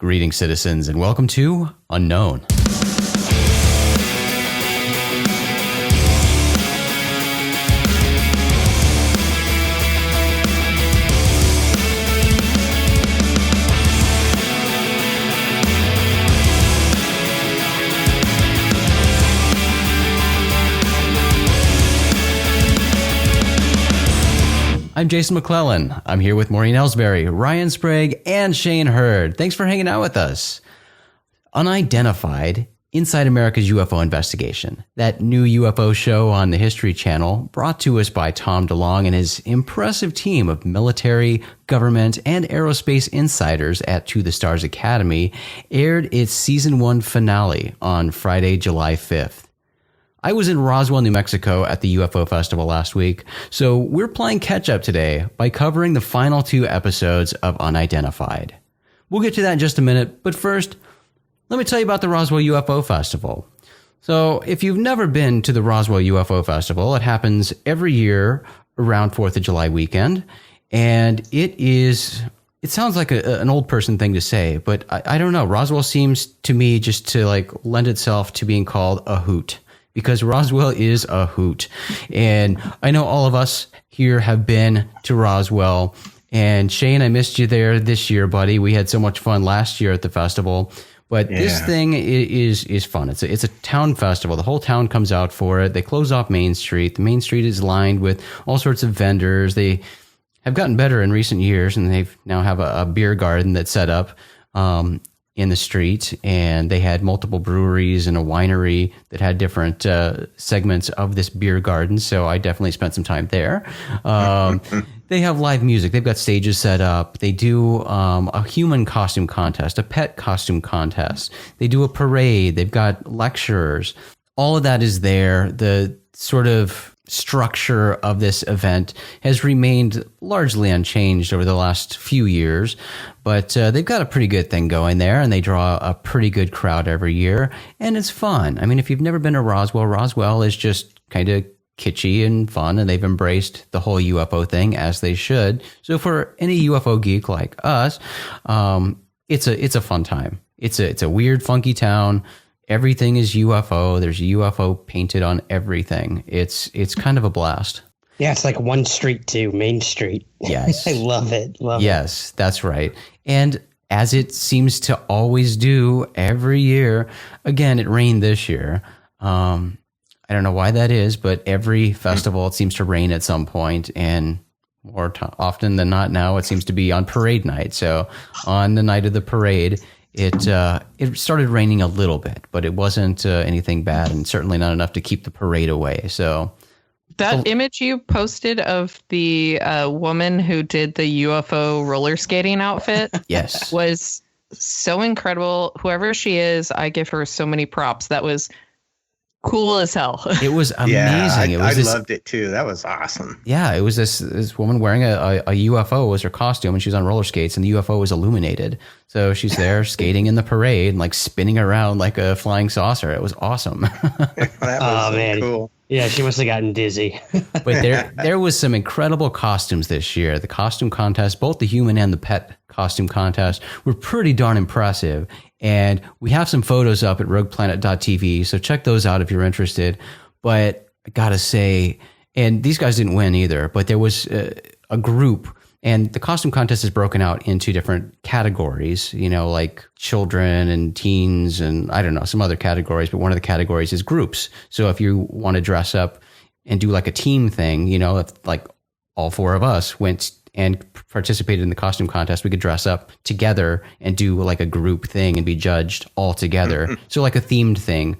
Greetings, citizens, and welcome to Unknown. I'm Jason McClellan. I'm here with Maureen Elsberry, Ryan Sprague, and Shane Hurd. Thanks for hanging out with us. Unidentified, Inside America's UFO Investigation, that new UFO show on the History Channel, brought to us by Tom DeLonge and his impressive team of military, government, and aerospace insiders at To the Stars Academy, aired its Season 1 finale on Friday, July 5th. I was in Roswell, New Mexico at the UFO Festival last week, so we're playing catch-up today by covering the final 2 episodes of Unidentified. We'll get to that in just a minute, but first, let me tell you about the Roswell UFO Festival. So, if you've never been to the Roswell UFO Festival, it happens every year around 4th of July weekend, and it sounds like an old person thing to say, but I don't know. Roswell seems to me just to lend itself to being called a hoot. Because Roswell is a hoot. And I know all of us here have been to Roswell. And Shane, I missed you there this year, buddy. We had so much fun last year at the festival. But This thing is fun. It's a town festival. The whole town comes out for it. They close off Main Street. The Main Street is lined with all sorts of vendors. They have gotten better in recent years, and they now have a beer garden that's set up in the street, and they had multiple breweries and a winery that had different segments of this beer garden. So I definitely spent some time there. They have live music. They've got stages set up. They do a human costume contest, a pet costume contest. They do a parade. They've got lecturers. All of that is there. The sort of structure of this event has remained largely unchanged over the last few years, but they've got a pretty good thing going there, and they draw a pretty good crowd every year, and it's fun. I mean, if you've never been to Roswell, Roswell is just kind of kitschy and fun, and they've embraced the whole UFO thing as they should. So for any UFO geek like us, it's a fun time. It's a weird, funky town. Everything is UFO. There's UFO painted on everything. It's kind of a blast. Yeah, it's like one street too, Main Street. Yes. I love it. Yes, that's right. And as it seems to always do every year, again, it rained this year. I don't know why that is, but every festival it seems to rain at some point, and more often than not now it seems to be on parade night. So on the night of the parade, it started raining a little bit, but it wasn't anything bad, and certainly not enough to keep the parade away. So that image you posted of the woman who did the UFO roller skating outfit, yes, was so incredible. Whoever she is, I give her so many props. That was cool as hell. It was amazing. I loved it too. That was awesome. Yeah, it was this woman wearing a UFO was her costume, and she was on roller skates, and the UFO was illuminated. So she's there skating in the parade and spinning around like a flying saucer. It was awesome. That was man. Cool. Yeah, she must have gotten dizzy. But there was some incredible costumes this year. The costume contest, both the human and the pet costume contest, were pretty darn impressive. And we have some photos up at rogueplanet.tv, so check those out if you're interested. But I gotta say, and these guys didn't win either, but there was a group, and the costume contest is broken out into different categories, like children and teens and I don't know, some other categories, but one of the categories is groups. So if you want to dress up and do a team thing, if all 4 of us went and participated in the costume contest, we could dress up together and do a group thing and be judged all together. So a themed thing.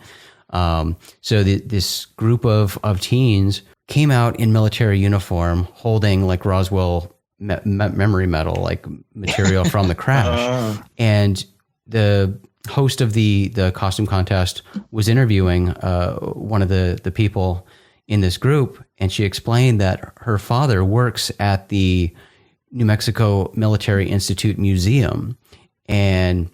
So this group of teens came out in military uniform holding Roswell memory medal, material from the crash. And the host of the costume contest was interviewing one of the people in this group, and she explained that her father works at the New Mexico Military Institute Museum, and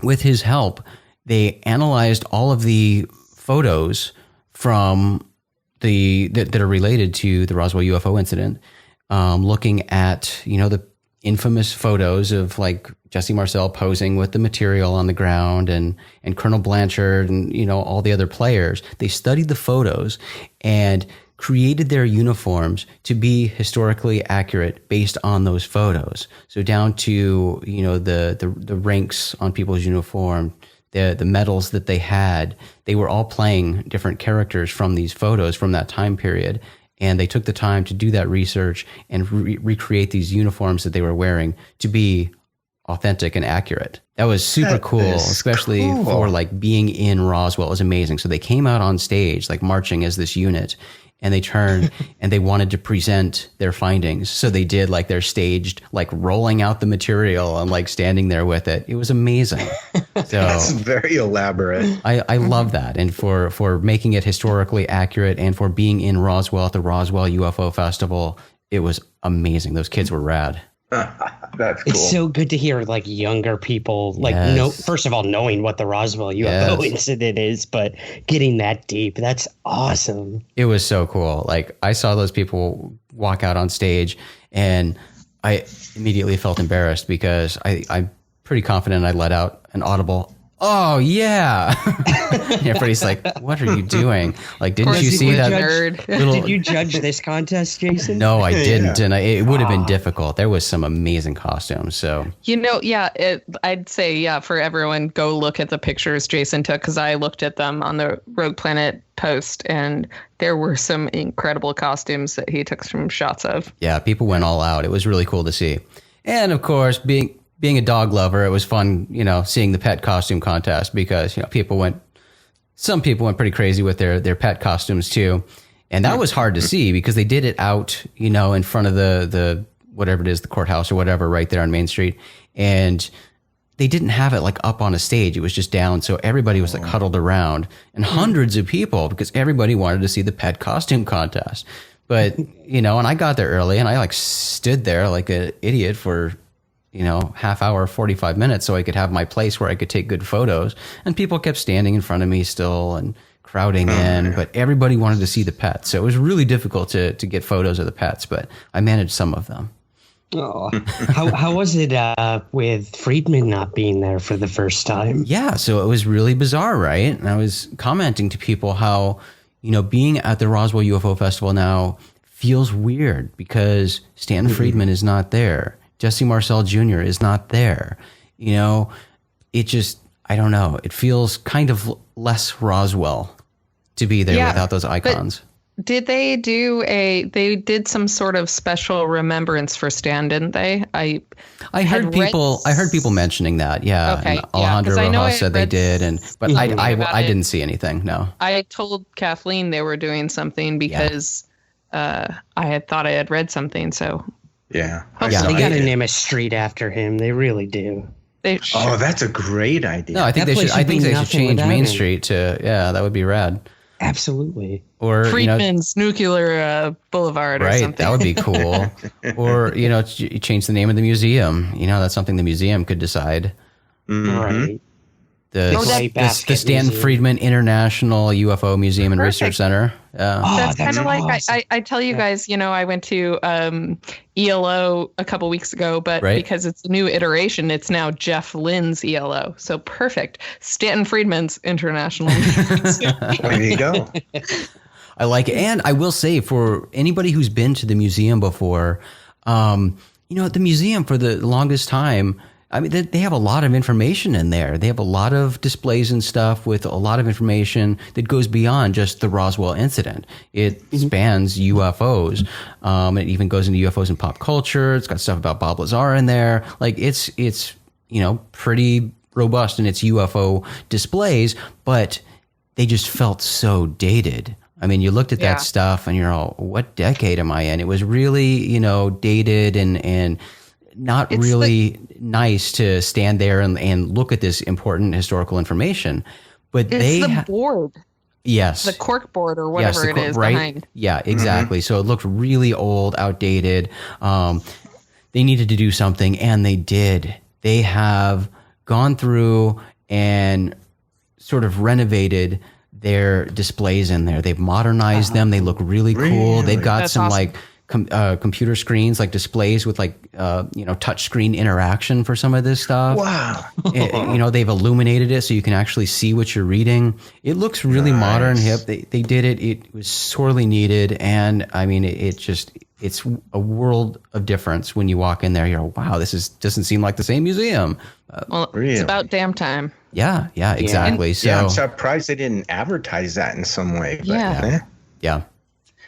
with his help, they analyzed all of the photos from that are related to the Roswell UFO incident, looking at the infamous photos of Jesse Marcel posing with the material on the ground and Colonel Blanchard and, you know, all the other players. They studied the photos and created their uniforms to be historically accurate based on those photos. So down to, you know, the ranks on people's uniform, the medals that they had, they were all playing different characters from these photos from that time period. And they took the time to do that research and recreate these uniforms that they were wearing to be authentic and accurate. That was super cool, especially for like being in Roswell. It was amazing. So they came out on stage, like marching as this unit, and they turned and they wanted to present their findings. So they did like their staged, like rolling out the material and like standing there with it. It was amazing. So That's very elaborate. I love that. And for making it historically accurate and for being in Roswell at the Roswell UFO Festival, it was amazing. Those kids were rad. That's cool. It's so good to hear like younger people like first of all knowing what the Roswell UFO incident is, but getting that deep. That's awesome. It was so cool. Like I saw those people walk out on stage and I immediately felt embarrassed because I'm pretty confident I let out an audible, "Oh yeah." And everybody's like, "What are you doing? Like, didn't you see that nerd? Did you judge this contest, Jason? No, I didn't. And it would have been difficult. There was some amazing costumes. So, You know, I'd say, for everyone, go look at the pictures Jason took, because I looked at them on the Rogue Planet post, and there were some incredible costumes that he took some shots of. yeah, people went all out. It was really cool to see. And of course, being a dog lover, it was fun, you know, seeing the pet costume contest because, you know, some people went pretty crazy with their pet costumes too. And that was hard to see because they did it out, you know, in front of the whatever it is, the courthouse or whatever, right there on Main Street. And they didn't have it like up on a stage. It was just down. So everybody was like huddled around, and hundreds of people, because everybody wanted to see the pet costume contest. But, you know, and I got there early and I like stood there like an idiot for, you know, half hour, 45 minutes so I could have my place where I could take good photos. And people kept standing in front of me still and crowding in, but everybody wanted to see the pets. So it was really difficult to get photos of the pets, but I managed some of them. Oh, how was it with Friedman not being there for the first time? Yeah, so it was really bizarre, right? And I was commenting to people how, you know, being at the Roswell UFO Festival now feels weird because Stanton Friedman is not there. Jesse Marcel Jr. is not there. You know, it just, I don't know. It feels kind of less Roswell to be there without those icons. Did they they did some sort of special remembrance for Stan, didn't they? I heard people mentioning that. Yeah. Okay. And Alejandro Rojas said they did. But I it. didn't see anything. No. I told Kathleen they were doing something because I had thought I had read something. So Yeah. They got to name a street after him. They really do. Oh, that's a great idea. No, I think they should change Main Street to, that would be rad. Absolutely. Or Friedman's Nuclear Boulevard or something. That would be cool. Or, you know, change the name of the museum. You know, that's something the museum could decide. Right. The Stanton Friedman International UFO Museum and Research Center. That's kind of like awesome. I tell you guys, you know, I went to ELO a couple weeks ago, but because it's a new iteration, it's now Jeff Lynn's ELO. So perfect. Stanton Friedman's International. There you go. I like it. And I will say, for anybody who's been to the museum before, you know, the museum for the longest time, I mean, they have a lot of information in there. They have a lot of displays and stuff with a lot of information that goes beyond just the Roswell incident. It spans UFOs. It even goes into UFOs and pop culture. It's got stuff about Bob Lazar in there. Like it's you know, pretty robust in its UFO displays, but they just felt so dated. I mean, you looked at that stuff and you're all, what decade am I in? It was really, you know, dated and not really nice to stand there and look at this important historical information. But it's the board. Yes. The cork board or whatever it is behind. Yeah, exactly. So it looked really old, outdated. They needed to do something, and they did. They have gone through and sort of renovated their displays in there. They've modernized them. They look really cool. They've got some awesome, like computer screens, like displays with touch screen interaction for some of this stuff. Wow. They've illuminated it so you can actually see what you're reading. It looks really modern, hip. They did it. It was sorely needed. And I mean, it's a world of difference when you walk in there. You're like, wow, doesn't seem like the same museum. It's about damn time. Yeah, exactly. I'm surprised they didn't advertise that in some way. But, yeah.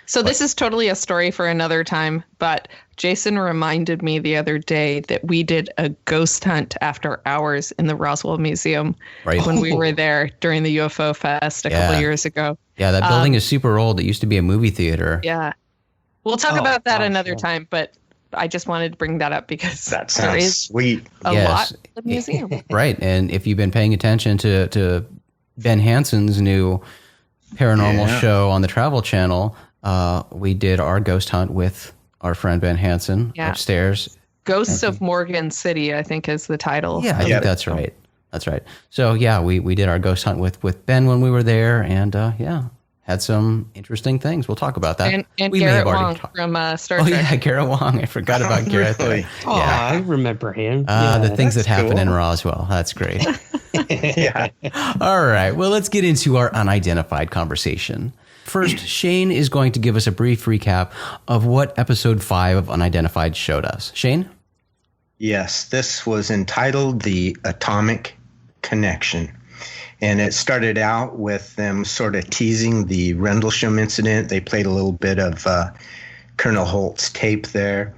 So this is totally a story for another time, but Jason reminded me the other day that we did a ghost hunt after hours in the Roswell Museum when we were there during the UFO Fest a couple years ago. Yeah, that building is super old. It used to be a movie theater. Yeah. We'll talk about that another time, but I just wanted to bring that up because that sounds sweet. A lot of the museum. Right. And if you've been paying attention to Ben Hansen's new paranormal show on the Travel Channel, we did our ghost hunt with our friend Ben Hansen upstairs. Ghosts of Morgan City, I think is the title. Yeah, I think that's right. That's right. So we did our ghost hunt with Ben when we were there, and had some interesting things. We'll talk about that. And Garrett Wong from Star Trek. Oh yeah, Garrett Wong. I forgot about Garrett. Really? I remember him. The things that happen in Roswell. That's great. Yeah. All right. Well, let's get into our unidentified conversation. First, Shane is going to give us a brief recap of what episode 5 of Unidentified showed us. Shane? Yes, this was entitled The Atomic Connection. And it started out with them sort of teasing the Rendlesham incident. They played a little bit of Colonel Holt's tape there.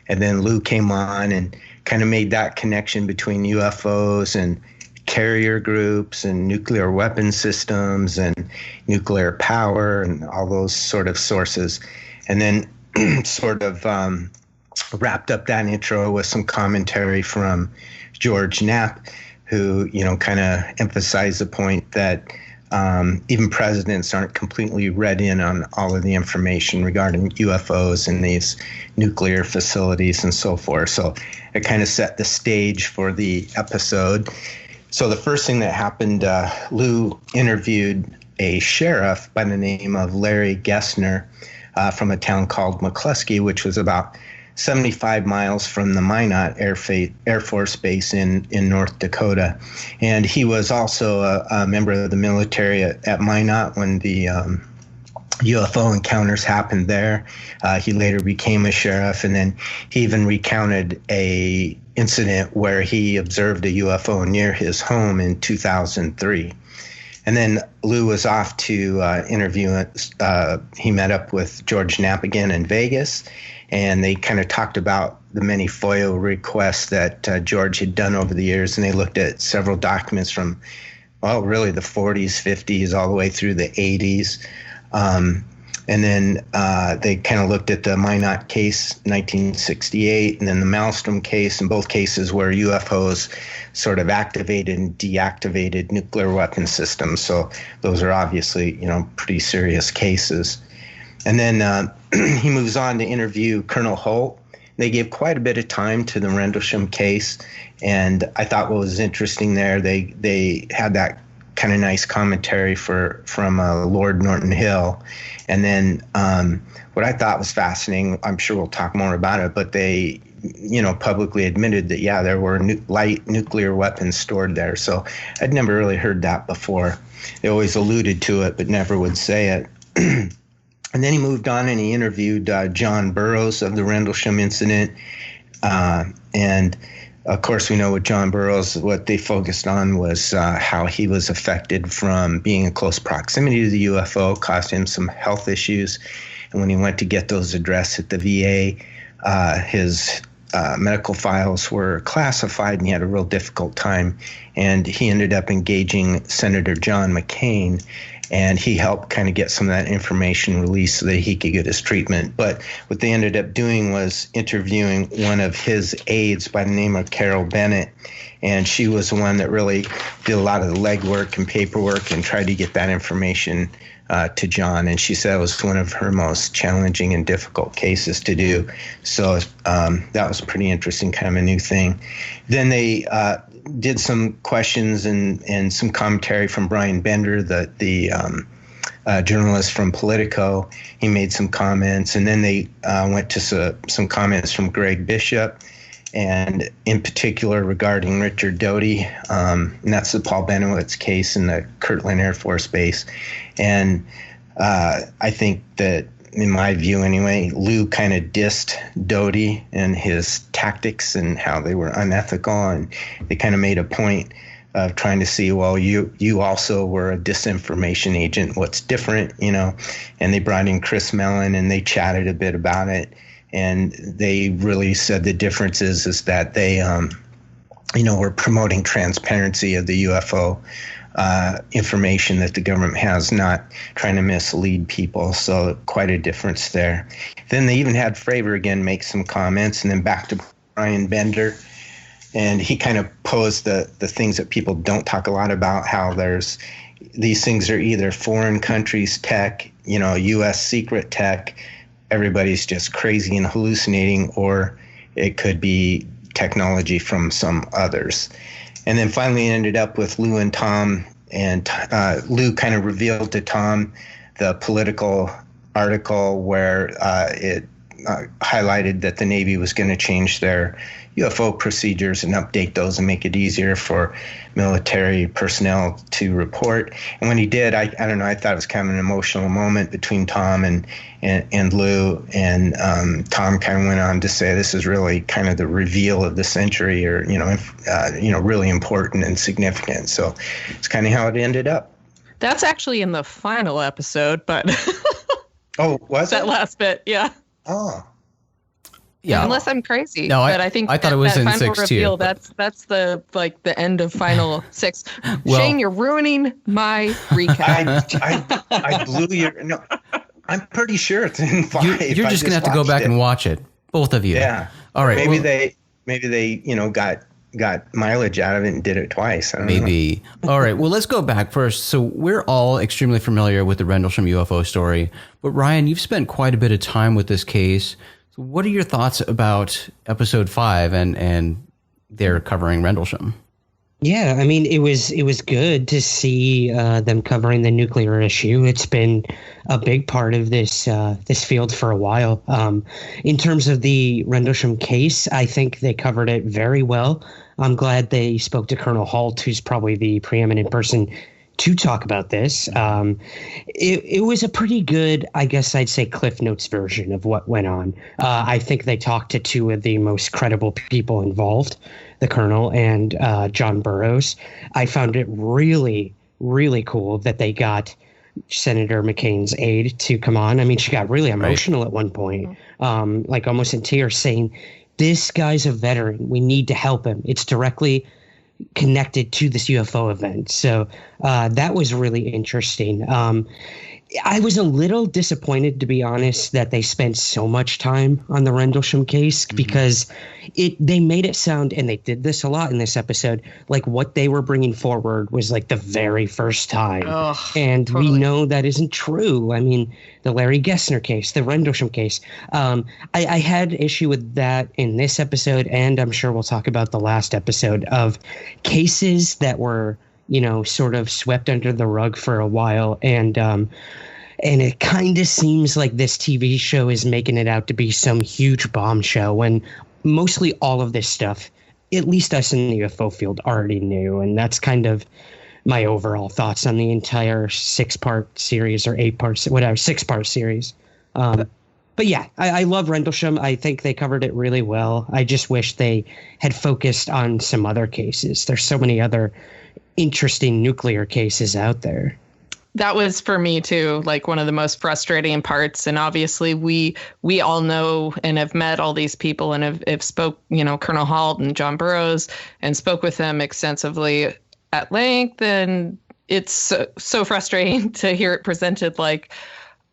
And then Lou came on and kind of made that connection between UFOs and carrier groups and nuclear weapon systems and nuclear power and all those sort of sources. And then sort of wrapped up that intro with some commentary from George Knapp, who, kind of emphasized the point that even presidents aren't completely read in on all of the information regarding UFOs and these nuclear facilities and so forth. So it kind of set the stage for the episode. So the first thing that happened, Lou interviewed a sheriff by the name of Larry Gessner from a town called McClellan, which was about 75 miles from the Minot Air Force Base in North Dakota. And he was also a member of the military at Minot when the UFO encounters happened there. He later became a sheriff, and then he even recounted a incident where he observed a UFO near his home in 2003. And then Lou was off to interview. He met up with George Knapp again in Vegas, and they kind of talked about the many FOIA requests that George had done over the years, and they looked at several documents from, really the 40s, 50s, all the way through the 80s. And then they kind of looked at the Minot case, 1968, and then the Maelstrom case, in both cases where UFOs sort of activated and deactivated nuclear weapon systems. So those are obviously, pretty serious cases. And then he moves on to interview Colonel Holt. They gave quite a bit of time to the Rendlesham case, and I thought what was interesting there, they had that kind of nice commentary from Lord Norton Hill. And then what I thought was fascinating, I'm sure we'll talk more about it, but they, publicly admitted that, there were light nuclear weapons stored there. So I'd never really heard that before. They always alluded to it, but never would say it. And then he moved on and he interviewed John Burroughs of the Rendlesham incident. And of course, we know with John Burroughs, what they focused on was how he was affected from being in close proximity to the UFO, caused him some health issues. And when he went to get those addressed at the VA, his medical files were classified and he had a real difficult time. And he ended up engaging Senator John McCain, and he helped kind of get some of that information released so that he could get his treatment. But what they ended up doing was interviewing one of his aides by the name of Carol Bennett, and she was the one that really did a lot of the legwork and paperwork and tried to get that information to John. And she said it was one of her most challenging and difficult cases to do. So that was pretty interesting, kind of a new thing. Then they did some questions and some commentary from Brian Bender, the journalist from Politico. He made some comments, and then they went to some comments from Greg Bishop, and in particular regarding Richard Doty, and that's the Paul Benowitz case in the Kirtland Air Force Base. And I think that, in my view anyway, Lou kind of dissed Doty and his tactics and how they were unethical, and they kind of made a point of trying to see, well, you also were a disinformation agent. What's different, And they brought in Chris Mellon, and they chatted a bit about it, and they really said the difference is that they, were promoting transparency of the UFO information that the government has, not trying to mislead people. So quite a difference there. Then they even had Fravor again make some comments, and then back to Brian Bender. And he kind of posed the things that people don't talk a lot about, how these things are either foreign countries' tech, U.S. secret tech, everybody's just crazy and hallucinating, or it could be technology from some others. And then finally ended up with Lou and Tom, and Lou kind of revealed to Tom the political article where it highlighted that the Navy was going to change their UFO procedures and update those and make it easier for military personnel to report. And when he did, I don't know, I thought it was kind of an emotional moment between Tom and Lou. And Tom kind of went on to say this is really kind of the reveal of the century, or really important and significant. So it's kind of how it ended up. That's actually in the final episode, but oh, was that it? last bit? Yeah. Oh. Yeah. Unless I'm crazy. No, but I think I thought it was in final 6 reveal, too. That's the end of final 6. Well, Shane, you're ruining my recap. I blew your. No, I'm pretty sure it's in 5. You're just gonna have to go back and watch it, both of you. Yeah. All right. Maybe they got mileage out of it and did it twice. I don't know. Maybe. All right. Well, let's go back first. So we're all extremely familiar with the Rendlesham UFO story, but Ryan, you've spent quite a bit of time with this case. So what are your thoughts about episode 5 and they're covering Rendlesham? Yeah, I mean, it was good to see them covering the nuclear issue. It's been a big part of this field for a while. In terms of the Rendlesham case, I think they covered it very well. I'm glad they spoke to Colonel Halt, who's probably the preeminent person to talk about this. It was a pretty good, I guess I'd say, Cliff Notes version of what went on. I think they talked to 2 of the most credible people involved, the Colonel and John Burroughs. I found it really, really cool that they got Senator McCain's aide to come on. I mean, she got really emotional at one point, like almost in tears, saying, "This guy's a veteran. We need to help him. It's directly connected to this UFO event." So that was really interesting. I was a little disappointed, to be honest, that they spent so much time on the Rendlesham case, because they made it sound, and they did this a lot in this episode, like what they were bringing forward was like the very first time. And totally. We know that isn't true. I mean, the Larry Gessner case, the Rendlesham case. I had issue with that in this episode, and I'm sure we'll talk about the last episode, of cases that were, sort of swept under the rug for a while. And it kind of seems like this TV show is making it out to be some huge bombshell, when mostly all of this stuff, at least us in the UFO field, already knew. And that's kind of my overall thoughts on the entire 6-part series, or 8-part, whatever, 6-part series. But yeah, I love Rendlesham. I think they covered it really well. I just wish they had focused on some other cases. There's so many other interesting nuclear cases out there. That was, for me too, like one of the most frustrating parts. And obviously we all know and have met all these people and have spoke, Colonel Halt and John Burroughs, and spoke with them extensively at length. And it's so frustrating to hear it presented like,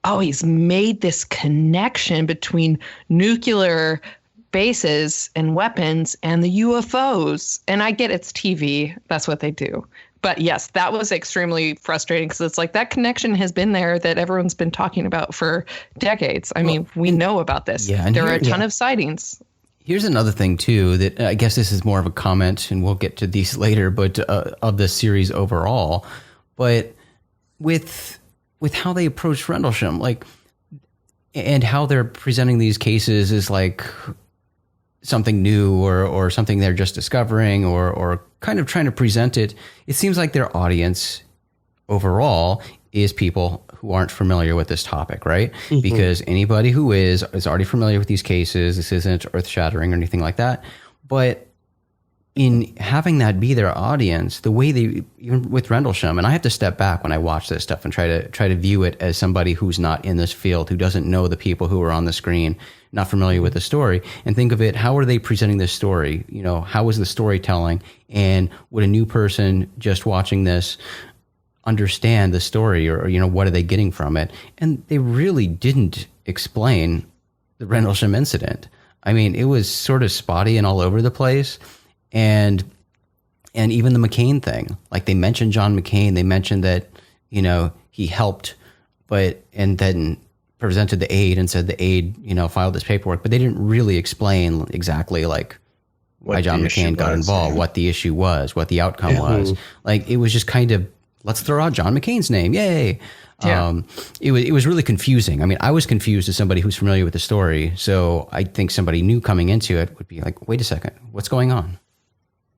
oh, he's made this connection between nuclear bases and weapons and the UFOs. And I get it's TV. That's what they do. But yes, that was extremely frustrating, because it's like that connection has been there that everyone's been talking about for decades. I mean, we know about this. Yeah, and there are a ton of sightings. Here's another thing, too, that I guess this is more of a comment, and we'll get to these later, but of the series overall. But with with how they approach Rendlesham, like, and how they're presenting these cases as like something new or something they're just discovering or kind of trying to present it. It seems like their audience overall is people who aren't familiar with this topic, right? Mm-hmm. Because anybody who is already familiar with these cases. This isn't earth-shattering or anything like that. But in having that be their audience, the way they, even with Rendlesham, and I have to step back when I watch this stuff and try to view it as somebody who's not in this field, who doesn't know the people who are on the screen, not familiar with the story, and think of it, how are they presenting this story? You know, how was the storytelling? And would a new person just watching this understand the story, or, you know, what are they getting from it? And they really didn't explain the Rendlesham incident. I mean, it was sort of spotty and all over the place. And even the McCain thing, like they mentioned John McCain, they mentioned that, you know, he helped, and then presented the aide and said the aide, you know, filed this paperwork, but they didn't really explain exactly like why John McCain got involved, what the issue was, what the outcome was. Like, it was just kind of, let's throw out John McCain's name. Yay. Yeah. It was really confusing. I mean, I was confused as somebody who's familiar with the story. So I think somebody new coming into it would be like, wait a second, what's going on?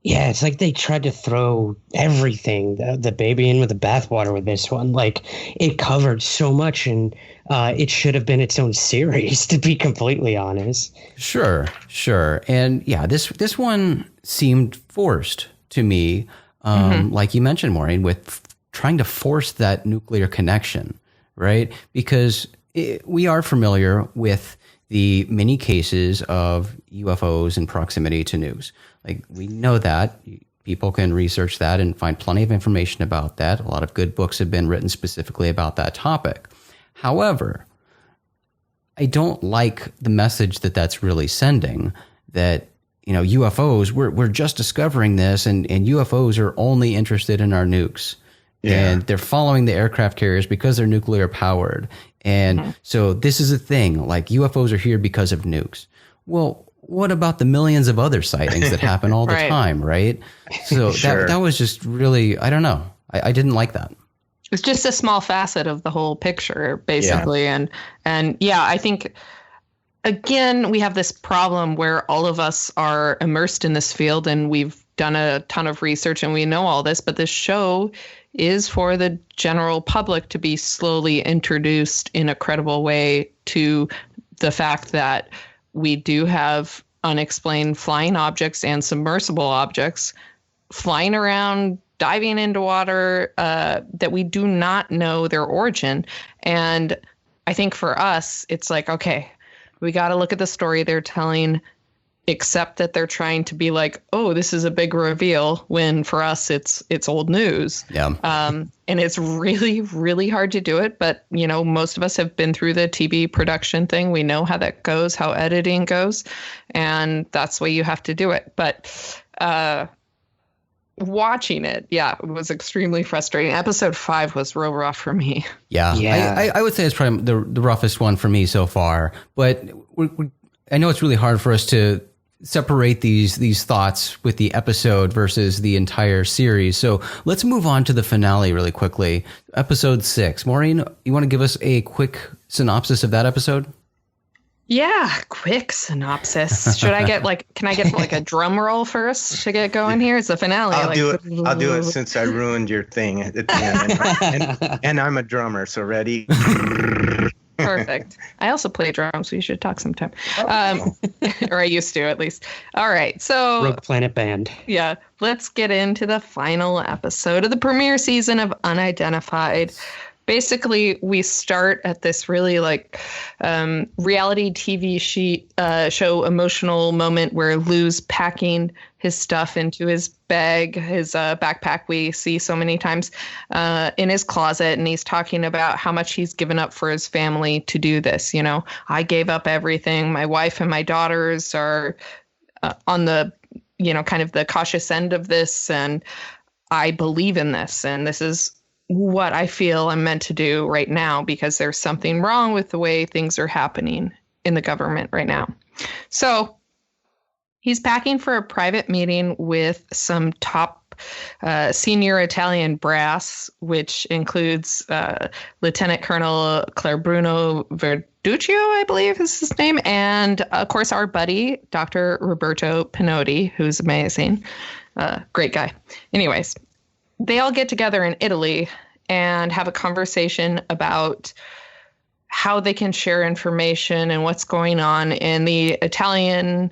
Yeah, it's like they tried to throw everything, the baby in with the bathwater with this one. Like, it covered so much, and it should have been its own series, to be completely honest. Sure. And yeah, this one seemed forced to me, like you mentioned, Maureen, with trying to force that nuclear connection, right? Because we are familiar with the many cases of UFOs in proximity to nukes. Like, we know that. People can research that and find plenty of information about that. A lot of good books have been written specifically about that topic. However, I don't like the message that that's really sending, that, you know, UFOs, we're just discovering this, and UFOs are only interested in our nukes. Yeah. And they're following the aircraft carriers because they're nuclear powered. And so this is a thing, like UFOs are here because of nukes. Well, what about the millions of other sightings that happen all the time, right? So that was just really, I don't know. I didn't like that. It's just a small facet of the whole picture, basically. Yeah. And yeah, I think, again, we have this problem where all of us are immersed in this field and we've done a ton of research and we know all this, but this show is for the general public to be slowly introduced in a credible way to the fact that we do have unexplained flying objects and submersible objects flying around, diving into water, that we do not know their origin. And I think for us, it's like, okay, we got to look at the story they're telling, except that they're trying to be like, oh, this is a big reveal, when for us it's old news. Yeah. And it's really, really hard to do it. But, you know, most of us have been through the TV production thing. We know how that goes, how editing goes. And that's the way you have to do it. But watching it, it was extremely frustrating. Episode 5 was real rough for me. Yeah. I would say it's probably the roughest one for me so far. But I know it's really hard for us to separate these thoughts with the episode versus the entire series. So let's move on to the finale really quickly. Episode 6. Maureen, you want to give us a quick synopsis of that episode? Yeah, quick synopsis. Can I get like a drum roll first to get going here? It's the finale. I'll do it since I ruined your thing at the end. And I'm a drummer, so ready? Perfect. I also play drums, so you should talk sometime. Or I used to, at least. All right. So Rogue Planet Band. Yeah. Let's get into the final episode of the premiere season of Unidentified. Basically, we start at this really reality TV show emotional moment where Lou's packing his stuff into his bag, his backpack we see so many times in his closet. And he's talking about how much he's given up for his family to do this. You know, I gave up everything. My wife and my daughters are on the, kind of the cautious end of this. And I believe in this. And this is what I feel I'm meant to do right now, because there's something wrong with the way things are happening in the government right now. So he's packing for a private meeting with some top senior Italian brass, which includes Lieutenant Colonel Clarbruno Verduccio, I believe is his name, and of course our buddy, Dr. Roberto Pinotti, who's amazing. Great guy. Anyways, they all get together in Italy and have a conversation about how they can share information and what's going on. And the Italian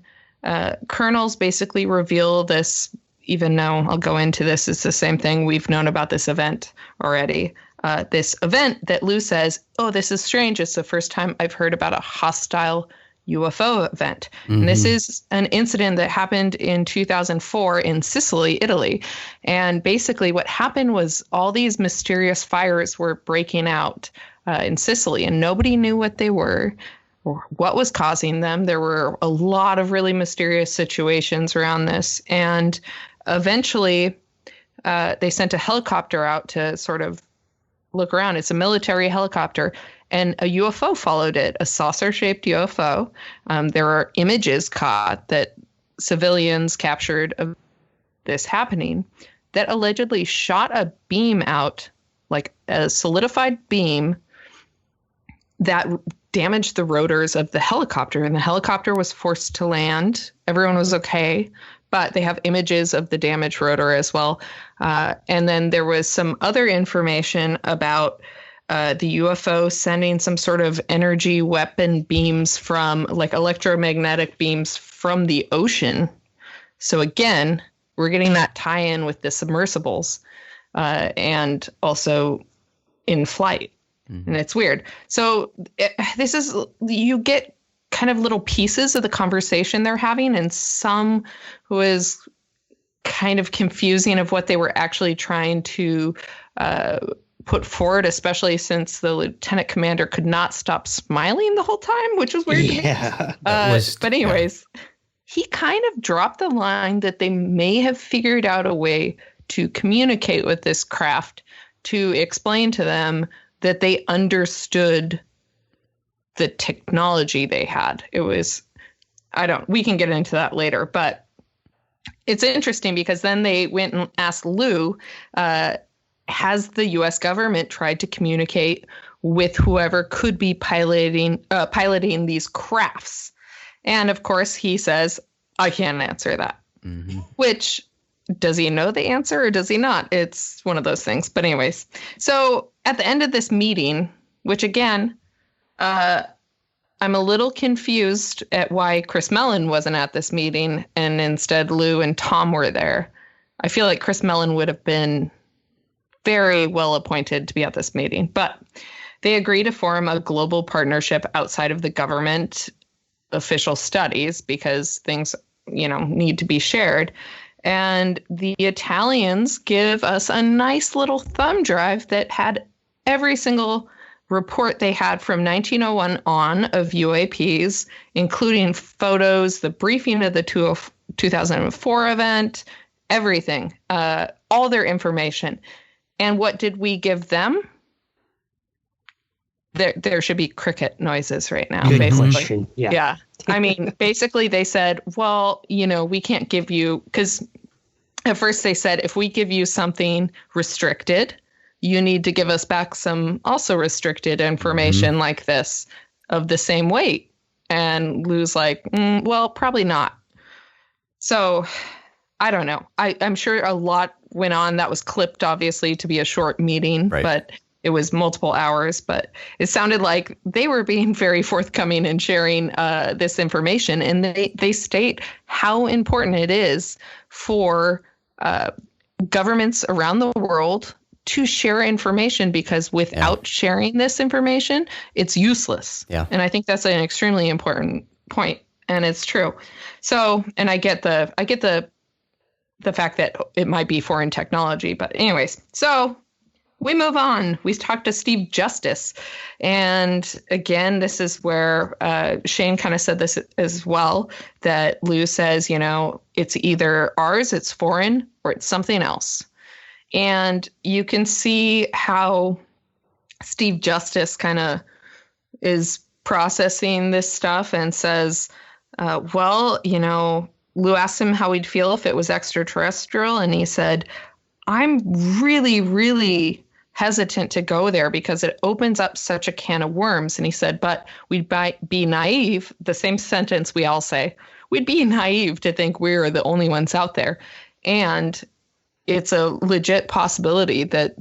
colonels basically reveal this, even though I'll go into this, it's the same thing. We've known about this event already. This event that Lou says, oh, this is strange. It's the first time I've heard about a hostile UFO event. Mm-hmm. And this is an incident that happened in 2004 in Sicily, Italy. And basically what happened was all these mysterious fires were breaking out in Sicily, and nobody knew what they were or what was causing them. There were a lot of really mysterious situations around this. And eventually they sent a helicopter out to sort of look around. It's a military helicopter, and a UFO followed it, a saucer-shaped UFO. There are images caught that civilians captured of this happening that allegedly shot a beam out, like a solidified beam, that damaged the rotors of the helicopter, and the helicopter was forced to land. Everyone was okay, but they have images of the damaged rotor as well. And then there was some other information about the UFO sending some sort of energy weapon beams from, like, electromagnetic beams from the ocean. So again, we're getting that tie-in with the submersibles and also in flight. Mm-hmm. And it's weird. So this is, you get kind of little pieces of the conversation they're having, and some who is kind of confusing of what they were actually trying to put forward, especially since the lieutenant commander could not stop smiling the whole time, which was weird. Yeah. But anyways, he kind of dropped the line that they may have figured out a way to communicate with this craft to explain to them that they understood the technology they had. It was, we can get into that later, but it's interesting because then they went and asked Lou, has the U.S. government tried to communicate with whoever could be piloting these crafts? And of course he says, I can't answer that. Mm-hmm. Which, does he know the answer or does he not? It's one of those things. But anyways, so at the end of this meeting, which again, I'm a little confused at why Chris Mellon wasn't at this meeting and instead Lou and Tom were there. I feel like Chris Mellon would have been very well appointed to be at this meeting, but they agree to form a global partnership outside of the government official studies because things, need to be shared. And the Italians give us a nice little thumb drive that had every single report they had from 1901 on of UAPs, including photos, the briefing of the 2004 event, everything, all their information. And what did we give them? There should be cricket noises right now. Good basically. question. Yeah. I mean, basically they said, well, we can't give you, because at first they said, if we give you something restricted, you need to give us back some also restricted information like this of the same weight. And Lou's like, well, probably not. So I don't know. I'm sure a lot went on. That was clipped, obviously, to be a short meeting, right. But it was multiple hours. But it sounded like they were being very forthcoming in sharing this information. And they state how important it is for governments around the world to share information, because without sharing this information, it's useless. Yeah. And I think that's an extremely important point, and it's true. So, and I get the fact that it might be foreign technology, but anyways, so we move on. We talked to Steve Justice, and again, this is where Shane kind of said this as well, that Lou says, it's either ours, it's foreign, or it's something else. And you can see how Steve Justice kind of is processing this stuff and says, well, Lou asked him how he'd feel if it was extraterrestrial, and he said, I'm really, really hesitant to go there because it opens up such a can of worms. And he said, but we'd be naive, the same sentence we all say, we'd be naive to think we're the only ones out there. And it's a legit possibility that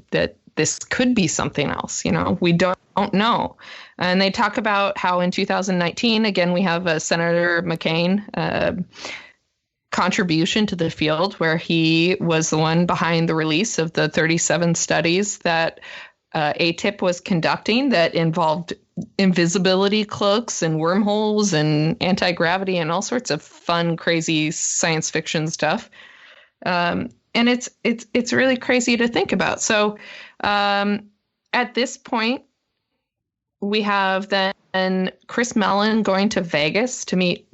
this could be something else. We don't know. And they talk about how in 2019, again, we have Senator McCain contribution to the field where he was the one behind the release of the 37 studies that ATIP was conducting that involved invisibility cloaks and wormholes and anti-gravity and all sorts of fun, crazy science fiction stuff. And it's really crazy to think about. So at this point, we have then Chris Mellon going to Vegas to meet,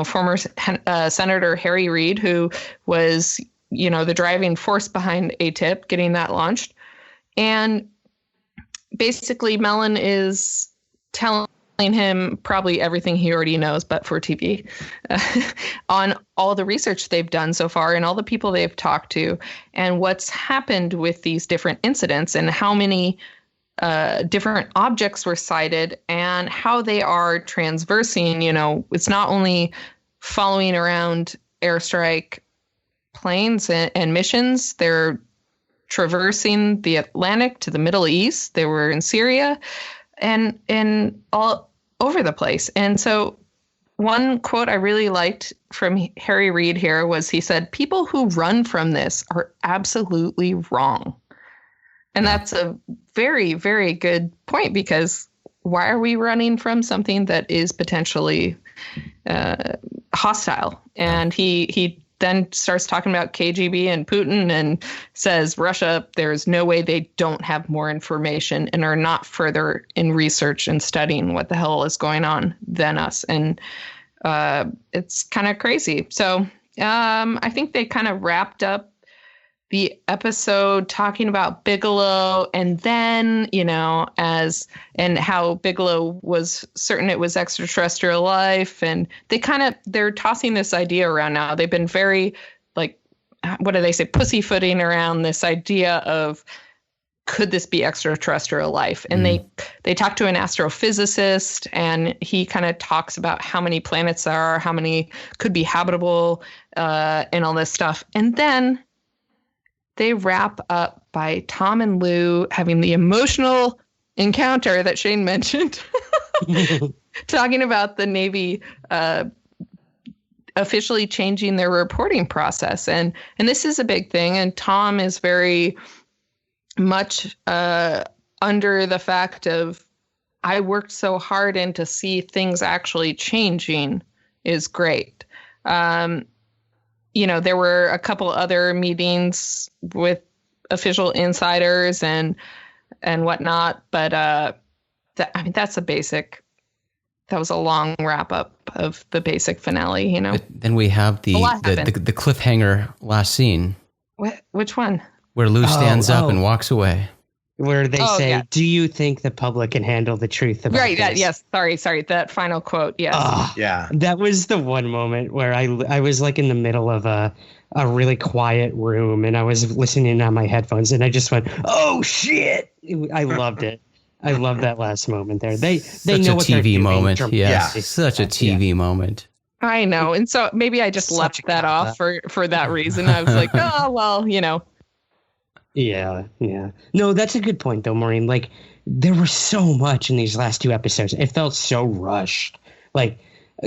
former Senator Harry Reid, who was, the driving force behind ATIP, getting that launched. And basically, Mellon is telling him probably everything he already knows, but for TV, on all the research they've done so far and all the people they've talked to and what's happened with these different incidents and how many different objects were sighted and how they are transversing. It's not only following around airstrike planes and missions. They're traversing the Atlantic to the Middle East. They were in Syria and all over the place. And so one quote I really liked from Harry Reid here was he said, people who run from this are absolutely wrong. And that's a very, very good point, because why are we running from something that is potentially hostile? And he then starts talking about KGB and Putin and says, Russia, there's no way they don't have more information and are not further in research and studying what the hell is going on than us. And it's kind of crazy. So I think they kind of wrapped up the episode talking about Bigelow and then, and how Bigelow was certain it was extraterrestrial life. And they're tossing this idea around now. They've been very, what do they say, pussyfooting around this idea of, could this be extraterrestrial life? And they talk to an astrophysicist, and he kind of talks about how many planets there are, how many could be habitable, and all this stuff. And then they wrap up by Tom and Lou having the emotional encounter that Shane mentioned, talking about the Navy officially changing their reporting process. And this is a big thing. And Tom is very much under the fact of, I worked so hard, and to see things actually changing is great. There were a couple other meetings with official insiders and whatnot, but that's that was a long wrap up of the basic finale, But then we have the cliffhanger last scene. Which one? Where Lou stands up and walks away. Where they say, do you think the public can handle the truth about this? Yes. Sorry. That final quote. Yes. Yeah. That was the one moment where I was in the middle of a really quiet room, and I was listening on my headphones, and I just went, oh shit. I loved it. I love that last moment there. They know what they're doing. Moment. Yeah. Such a TV moment. I know. And so maybe I just left that off for that reason. I was like, oh, well, Yeah. No, that's a good point, though, Maureen. There was so much in these last two episodes. It felt so rushed.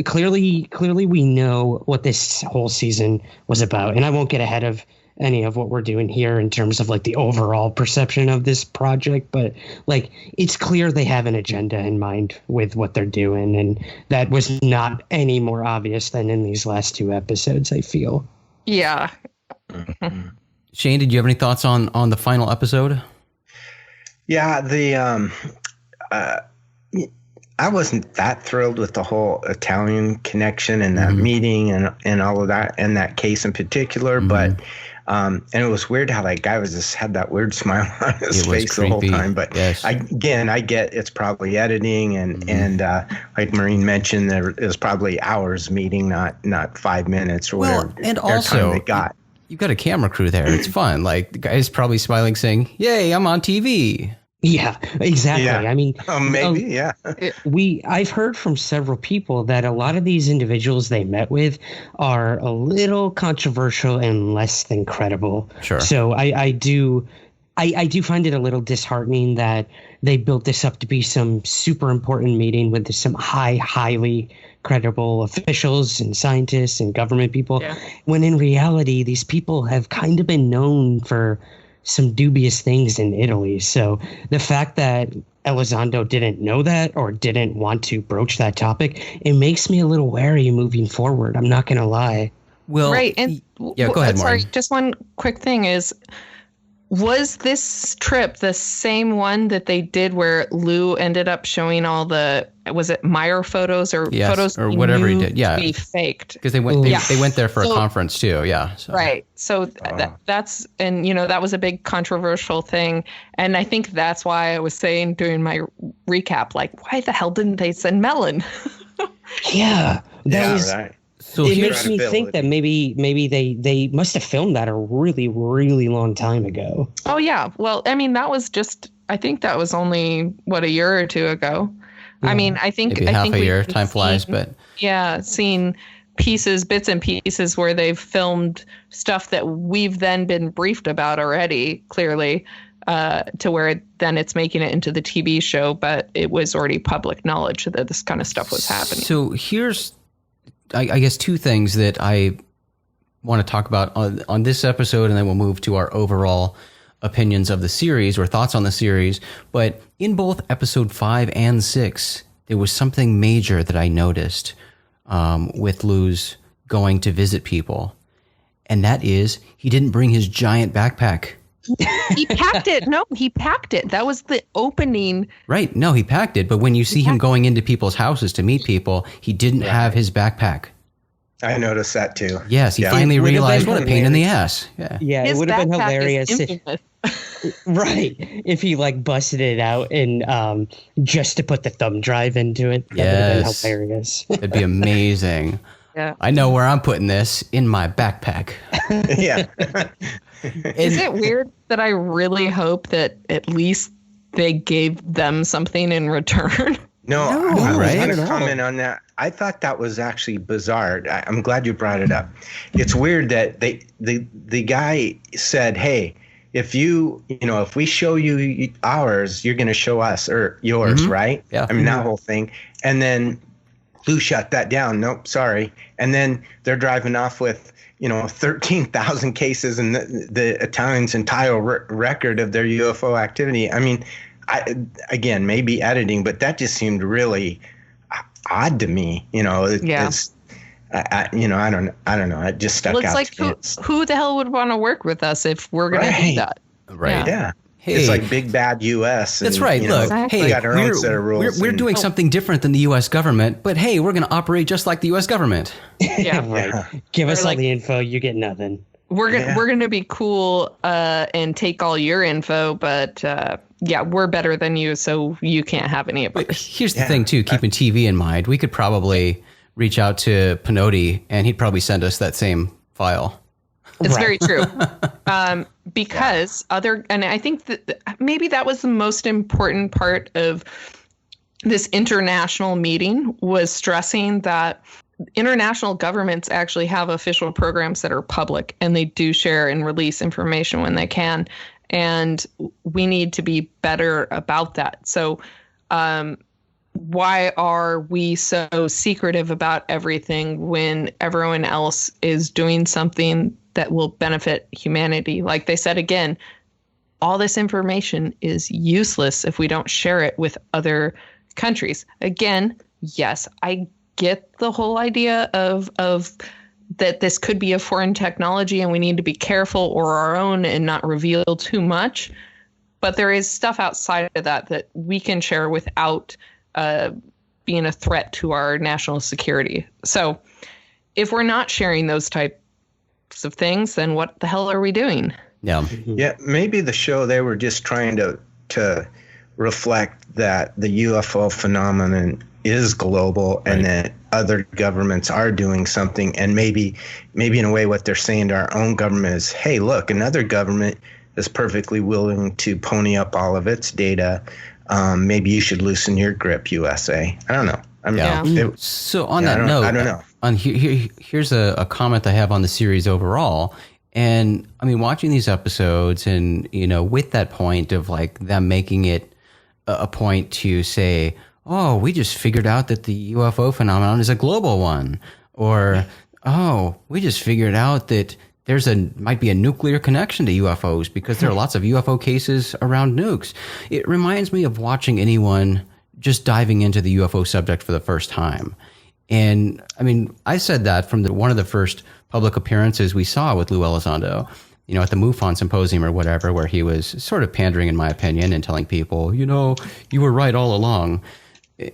Clearly we know what this whole season was about. And I won't get ahead of any of what we're doing here in terms of the overall perception of this project. But it's clear they have an agenda in mind with what they're doing. And that was not any more obvious than in these last two episodes, I feel. Yeah. Shane, did you have any thoughts on the final episode? Yeah, I wasn't that thrilled with the whole Italian connection and that meeting and all of that, and that case in particular. But And it was weird how that guy had that weird smile on his face creepy. The whole time. But yes. I get it's probably editing and like Maureen mentioned, there is probably hours meeting, not 5 minutes or whatever. And also, they got. You've got a camera crew there. It's fun. Like the guy's probably smiling, saying, "Yay, I'm on TV." Yeah, exactly. Yeah. I mean, maybe, yeah. I've heard from several people that a lot of these individuals they met with are a little controversial and less than credible. Sure. So I do find it a little disheartening that they built this up to be some super important meeting with some highly credible officials and scientists and government people, when in reality, these people have kind of been known for some dubious things in Italy. So the fact that Elizondo didn't know that or didn't want to broach that topic, it makes me a little wary moving forward. I'm not going to lie. Well, right. And yeah, go ahead, sorry, Maureen. just one quick thing is, was this trip the same one that they did where Lou ended up showing all the, was it Meyer photos or photos or whatever he did? Yeah, to be faked? Because they went there for a conference too. Yeah, so. Right. So that's, and that was a big controversial thing, and I think that's why I was saying during my recap, like, why the hell didn't they send Mellon? Yeah, that was. Right. So it makes me think that maybe they must have filmed that a really, really long time ago. Oh, yeah. Well, I mean, I think that was only, a year or two ago. Yeah. I mean, I think maybe half a year. Time flies, but. Yeah, seen bits and pieces where they've filmed stuff that we've then been briefed about already, clearly, to where then it's making it into the TV show, but it was already public knowledge that this kind of stuff was happening. So here's, I guess, two things that I want to talk about on this episode, and then we'll move to our overall opinions of the series or thoughts on the series. But in both episode 5 and 6, there was something major that I noticed with Lou's going to visit people. And that is, he didn't bring his giant backpack. He packed it. No, he packed it. That was the opening. Right. No, he packed it. But when you see him going into people's houses to meet people, he didn't have his backpack. I noticed that too. Yes, he finally realized what a pain in the ass. Yeah, it would have been hilarious. Right. If he busted it out and just to put the thumb drive into it. That would have been hilarious. It'd be amazing. Yeah. I know where I'm putting this, in my backpack. Yeah. Is it weird that I really hope that at least they gave them something in return? No, I right? was going to comment on that. I thought that was actually bizarre. I'm glad you brought it up. It's weird that the guy said, "Hey, if we show you ours, you're going to show us or yours, right?" Yeah. I mean, that whole thing. And then Lou shut that down. Nope, sorry. And then they're driving off with 13,000 cases and the Italians' entire record of their UFO activity. I mean, again, maybe editing, but that just seemed really odd to me. I don't know. It just stuck out. It's like, who the hell would want to work with us if we're going to do that? Right. Yeah. Hey, it's like big bad U.S. That's right. Look, exactly. hey, we got our own set of rules. We're doing something different than the U.S. government, but hey, we're going to operate just like the U.S. government. Yeah, right. Yeah. Give us all the info, you get nothing. We're gonna be cool and take all your info, but we're better than you, so you can't have any of it. But here's the thing, too. Keeping TV in mind, we could probably reach out to Pinotti, and he'd probably send us that same file. It's very true. Because and I think that maybe that was the most important part of this international meeting, was stressing that international governments actually have official programs that are public, and they do share and release information when they can. And we need to be better about that. So why are we so secretive about everything when everyone else is doing something that will benefit humanity? Like they said, again, all this information is useless if we don't share it with other countries. Again, yes, I get the whole idea of that this could be a foreign technology and we need to be careful or our own and not reveal too much. But there is stuff outside of that we can share without being a threat to our national security. So if we're not sharing those types of things, then what the hell are we doing? Yeah. Yeah, maybe the show, they were just trying to reflect that the UFO phenomenon is global, and that other governments are doing something. And maybe in a way what they're saying to our own government is, hey, look, another government is perfectly willing to pony up all of its data. Maybe you should loosen your grip, USA. I don't know. So on that note, I don't know. Here's a comment I have on the series overall. And I mean, watching these episodes and, with that point of like them making it a point to say, oh, we just figured out that the UFO phenomenon is a global one. Or, oh, we just figured out that might be a nuclear connection to UFOs because there are lots of UFO cases around nukes. It reminds me of watching anyone just diving into the UFO subject for the first time. And I mean, I said that from one of the first public appearances we saw with Lou Elizondo, at the MUFON symposium or whatever, where he was sort of pandering, in my opinion, and telling people, you were right all along.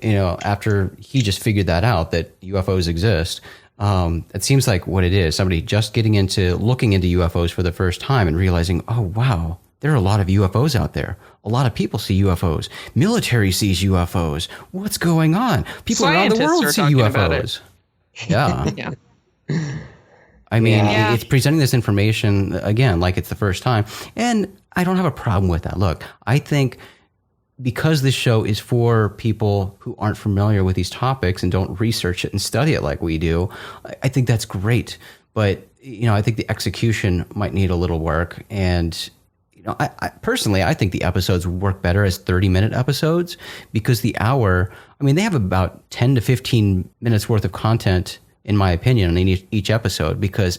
After he just figured that out, that UFOs exist. It seems like what it is, somebody just getting into looking into UFOs for the first time and realizing, oh, wow, there are a lot of UFOs out there. A lot of people see UFOs. Military sees UFOs. What's going on? People around the world see UFOs. Yeah. Yeah. I mean, it's presenting this information, again, like it's the first time. And I don't have a problem with that. Look, I think because this show is for people who aren't familiar with these topics and don't research it and study it like we do, I think that's great. But, I think the execution might need a little work. And, I personally, I think the episodes work better as 30-minute episodes because the hour, I mean, they have about 10 to 15 minutes worth of content, in my opinion, in each episode, because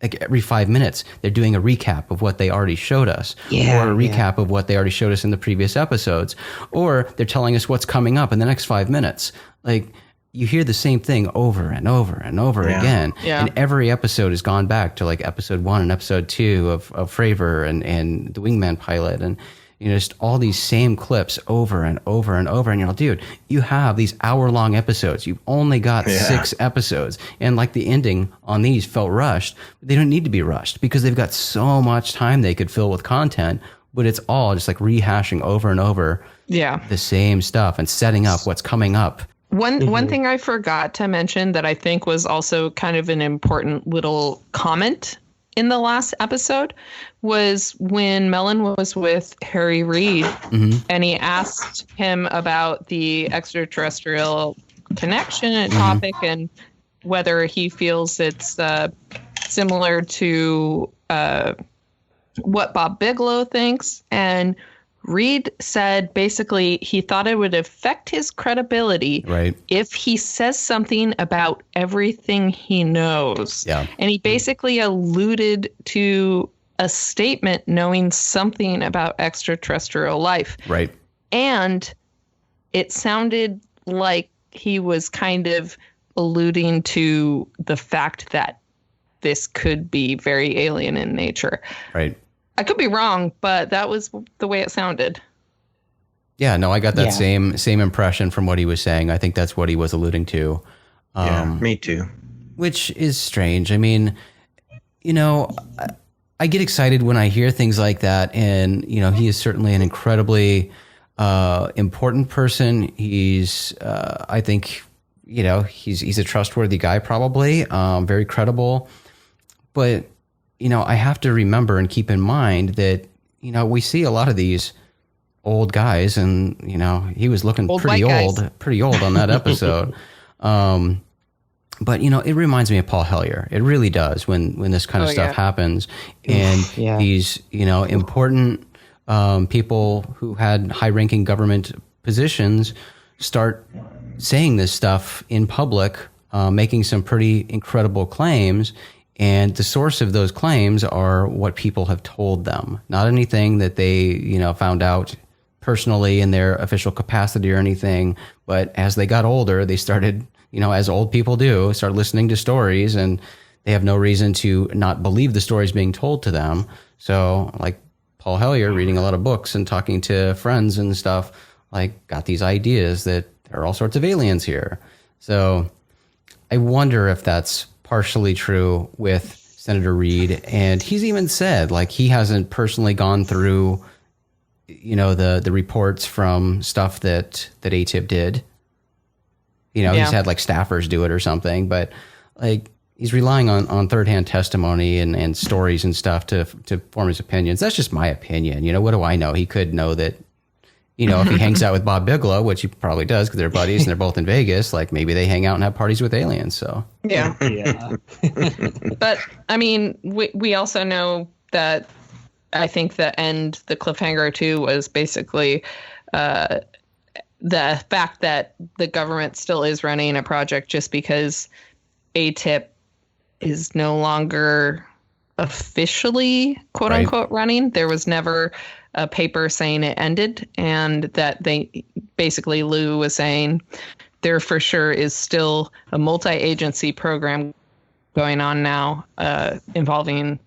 like every 5 minutes, they're doing a recap of what they already showed us, or a recap of what they already showed us in the previous episodes, or they're telling us what's coming up in the next 5 minutes. Like, you hear the same thing over and over and over again. Yeah. And every episode has gone back to like episode 1 and episode 2 of Fravor and the Wingman pilot. And, just all these same clips over and over and over. And dude, you have these hour-long episodes. You've only got 6 episodes. And like the ending on these felt rushed. But they don't need to be rushed because they've got so much time they could fill with content. But it's all just like rehashing over and over the same stuff and setting up what's coming up. One thing I forgot to mention that I think was also kind of an important little comment in the last episode was when Mellon was with Harry Reid and he asked him about the extraterrestrial connection and topic and whether he feels it's similar to what Bob Bigelow thinks. And Reid said basically he thought it would affect his credibility if he says something about everything he knows. Yeah. And he basically alluded to a statement knowing something about extraterrestrial life. Right. And it sounded like he was kind of alluding to the fact that this could be very alien in nature. Right. I could be wrong, but that was the way it sounded. Yeah, no, I got that same impression from what he was saying. I think that's what he was alluding to. Me too. Which is strange. I mean, I get excited when I hear things like that. And, he is certainly an incredibly important person. He's, I think, he's a trustworthy guy, probably, very credible. But I have to remember and keep in mind that, we see a lot of these old guys and, he was looking pretty old on that episode. But, it reminds me of Paul Hellyer. It really does when this kind of stuff happens. And these, important people who had high-ranking government positions start saying this stuff in public, making some pretty incredible claims. And the source of those claims are what people have told them, not anything that they, found out personally in their official capacity or anything. But as they got older, they started, as old people do, start listening to stories, and they have no reason to not believe the stories being told to them. So like Paul Hellyer reading a lot of books and talking to friends and stuff, like got these ideas that there are all sorts of aliens here. So I wonder if that's partially true with Senator Reid, and he's even said like he hasn't personally gone through, you know, the reports from stuff that ATIP did. You know, he's had like staffers do it or something, but like he's relying on third-hand testimony and stories and stuff to form his opinions. That's just my opinion. You know, what do I know? He could know that, you know, if he hangs out with Bob Bigelow, which he probably does because they're buddies and they're both in Vegas, like maybe they hang out and have parties with aliens. So yeah. But I mean, we also know that I think the cliffhanger too was basically the fact that the government still is running a project just because ATIP is no longer officially quote unquote running. There was never a paper saying it ended, and that they basically Lou was saying there for sure is still a multi-agency program going on now involving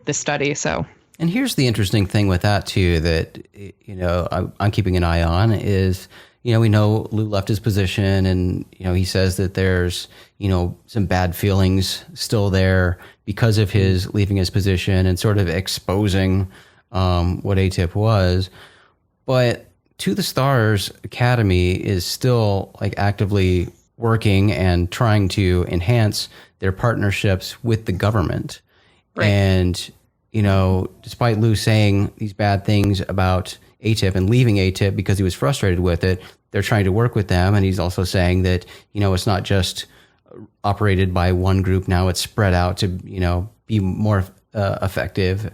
the study. So, and here's the interesting thing with that too, that, you know, I'm keeping an eye on is, you know, we know Lou left his position and, you know, he says that there's, you know, some bad feelings still there because of his leaving his position and sort of exposing what ATIP was. But To the Stars Academy is still like actively working and trying to enhance their partnerships with the government. Right. And, you know, despite Lou saying these bad things about ATIP and leaving ATIP because he was frustrated with it, they're trying to work with them. And he's also saying that, you know, it's not just operated by one group now, it's spread out to, you know, be more effective.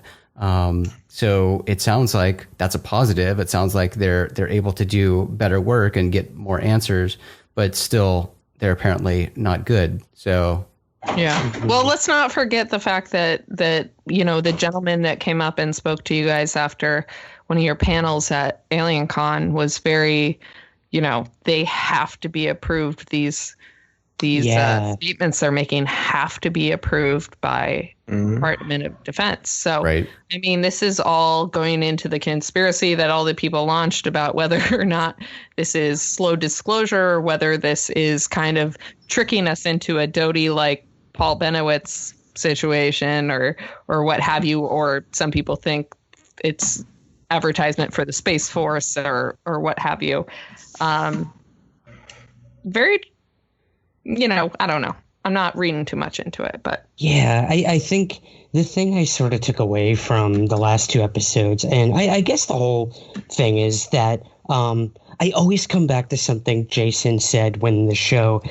So it sounds like that's a positive. It sounds like they're able to do better work and get more answers, but still they're apparently not good. So yeah. Well, let's not forget the fact that you know, the gentleman that came up and spoke to you guys after one of your panels at Alien Con was very, you know, they have to be approved. These statements they're making have to be approved by Department of Defense. So, I mean, this is all going into the conspiracy that all the people launched about whether or not this is slow disclosure or whether this is kind of tricking us into a Doty like Paul Benowitz situation or what have you. Or some people think it's advertisement for the Space Force or what have you. Very, you know, I don't know. I'm not reading too much into it, but yeah, I think the thing I sort of took away from the last two episodes, and I guess the whole thing is that I always come back to something Jason said when the show,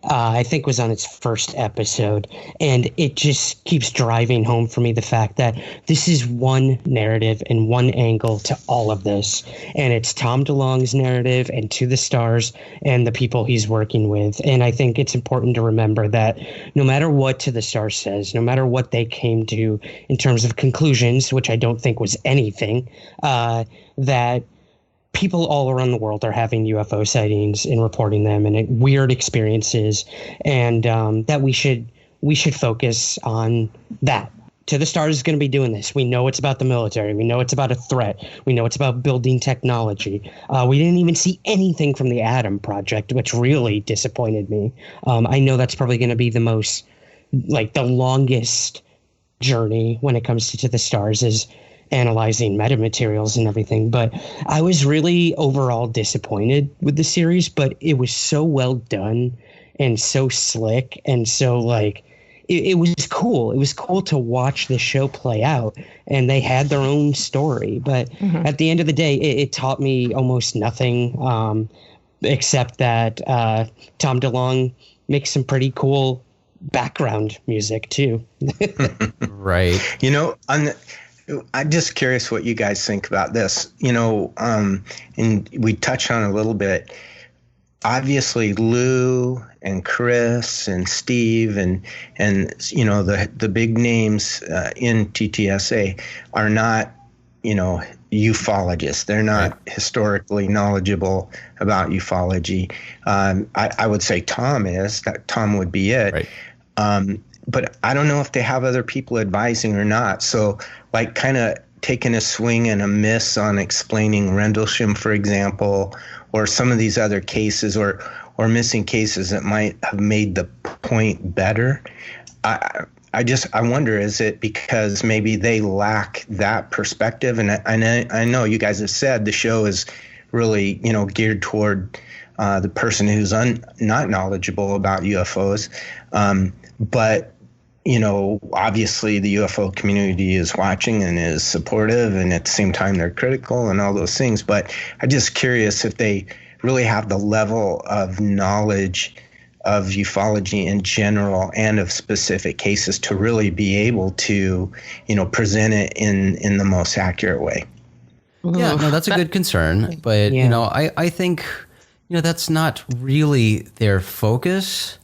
I think, was on its first episode, and it just keeps driving home for me the fact that this is one narrative and one angle to all of this, and it's Tom DeLonge's narrative and To the Stars and the people he's working with. And I think it's important to remember that no matter what To the Stars says, no matter what they came to in terms of conclusions, which I don't think was anything, that people all around the world are having UFO sightings and reporting them and weird experiences, and that we should focus on that. To the Stars is going to be doing this. We know it's about the military. We know it's about a threat. We know it's about building technology. We didn't even see anything from the Atom Project, which really disappointed me. I know that's probably going to be the most, like, the longest journey when it comes to the Stars is analyzing metamaterials and everything, but I was really overall disappointed with the series, but it was so well done and so slick and so like it was cool. It was cool to watch the show play out, and they had their own story, but at the end of the day it taught me almost nothing, except that Tom DeLonge makes some pretty cool background music too. Right. You know, I'm just curious what you guys think about this, you know, and we touched on it a little bit. Obviously, Lou and Chris and Steve and you know, the big names in TTSA are not, you know, ufologists. They're not historically knowledgeable about ufology. I would say Tom would be it. Right. But I don't know if they have other people advising or not. So, like, kind of taking a swing and a miss on explaining Rendlesham, for example, or some of these other cases or missing cases that might have made the point better. I I wonder, is it because maybe they lack that perspective? And I know you guys have said the show is really, geared toward the person who's not knowledgeable about UFOs. But, obviously the UFO community is watching and is supportive, and at the same time they're critical and all those things. But I'm just curious if they really have the level of knowledge of ufology in general and of specific cases to really be able to, present it in the most accurate way. Yeah, no, that's a good concern. But, I think, that's not really their focus.